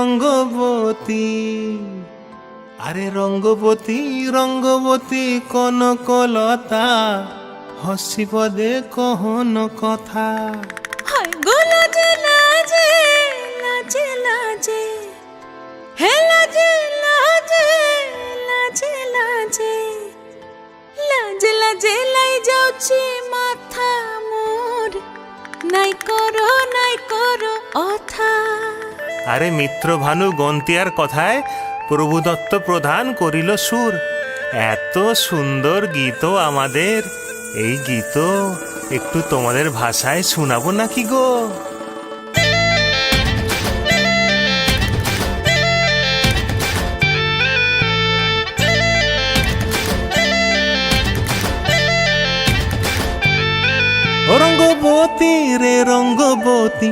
রঙ্গবতী, আরে রঙ্গবতী রঙ্গবতী কনকলতা, হসি পদে কহন কথা। হায় গো লাজে লাজে লাজে লাজে, হে লাজে লাজে লাজে লাজে, লাজে লাজে লাই যাଉଛି মাথা মোর, নাই করো অথা। আরে মিত্র ভানু গন্তিয়ার কথায় প্রভুদত্ত প্রধান করিল সুর। এত সুন্দর গীত আমাদের, এই গীত একটু তোমাদের ভাষায় শোনাবো নাকি গো? ও রঙ্গবতী রে রঙ্গবতী,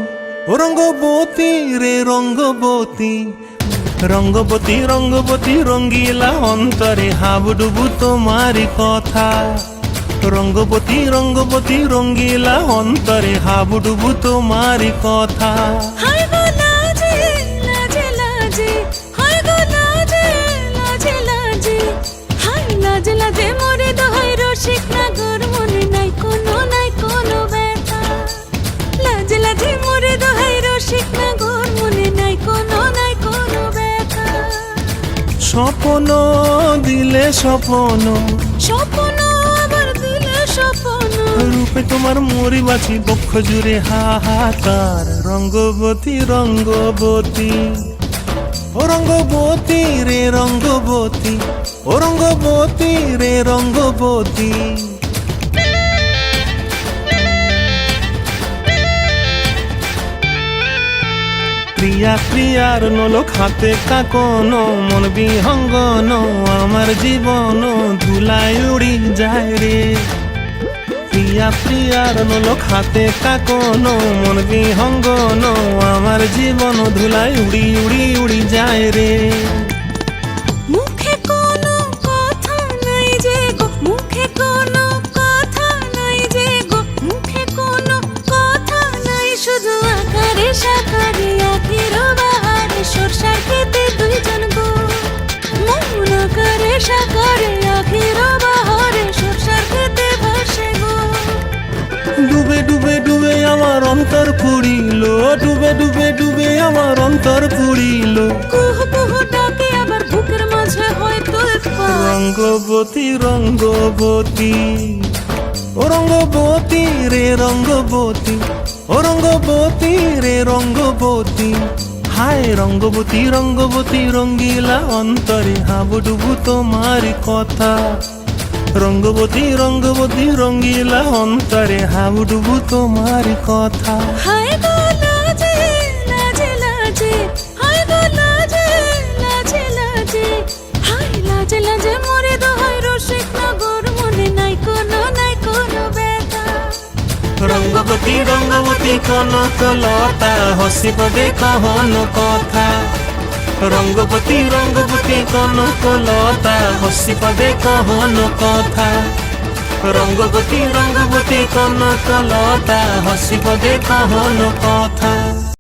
ও রঙ্গবতী রে রঙ্গবতী, রঙ্গবতী রঙ্গবতী রঙ্গিলা অন্তরে হাবুডুবু তোমারি কথা। রঙ্গবতী রঙ্গবতী রঙ্গিলা অন্তরে হাবুডুবু তোমারি কথা। হায় গো লাজে লাজে লাজে, হায় গো লাজে লাজে লাজে, হায় লাজে লাজে মোরে দোহাই রসিক নাগর, মনে নাই কোনো ব্যথা। লাজে লাজে মোরে দোহাই রসিক নাগর, মনে নাই কোনো ব্যথা। স্বপ্ন দিলে স্বপ্ন, স্বপ্ন আবার দিলে স্বপ্ন, রূপে তোমার মরি বাছি বক্ষ জুড়ে হাহাকার। রঙ্গবতী রঙ্গবতী, ও রঙ্গবতী রে রঙ্গবতী, ও রঙ্গবতী রে রঙ্গবতী। প্রিয়া প্রিয়ার নলক হাতে কাকন, মন বিহঙ্গন আমার জীবন ধুলায় উড়ি যায় রে। প্রিয়া প্রিয়ার নলক হাতে কাকন, মন বিহঙ্গন আমার জীবন ধুলায় উড়ি উড়ি উড়ি যায় রে। মুখে কোনো কথা নাই যে গো, মুখে কোনো কথা নাই যে গো, মুখে কোনো কথা নাই, শুধু আকারে সাকারে আখির বাহারে সরষার খেতে দুইজন গো। মন আকারে সাকারে আখির বাহারে সরষার খেতে ভাসে গো। ডুবে ডুবে ডুবে আমার অন্তর পুড়িল, ডুবে ডুবে ডুবে আমার অন্তর পুড়িল। কুহু কুহু ডাকে আবার বুকের মাঝে হয়তো রঙ্গবতী রঙ্গবতী, ও রঙ্গবতী রে রঙ্গবতী, ও রঙ্গবতী রে রঙ্গবতী। হায় রঙ্গবতী রঙ্গবতী রঙ্গিলা অন্তরে হাবুডুবু তোমারি কথা। রঙ্গবতী রঙ্গবতী রঙ্গিলা অন্তরে হাবুডুবু তোমারি কথা। হায় গো লাজে লাজে লাজে, হায় গো লাজে লাজে লাজে, হায় লাজে লাজে মোরে দোহাই রসিক নগর, মনে নাই কোনো ব্যথা। রঙ্গবতী রঙ্গবতী কনকলতা, হসি পদে কহন কথা। রঙ্গবতী রঙ্গবতী কনকলতা, হসি পদে কহন কথা। রঙ্গবতী রঙ্গবতী কনকলতা, হসি পদে কহন কথা।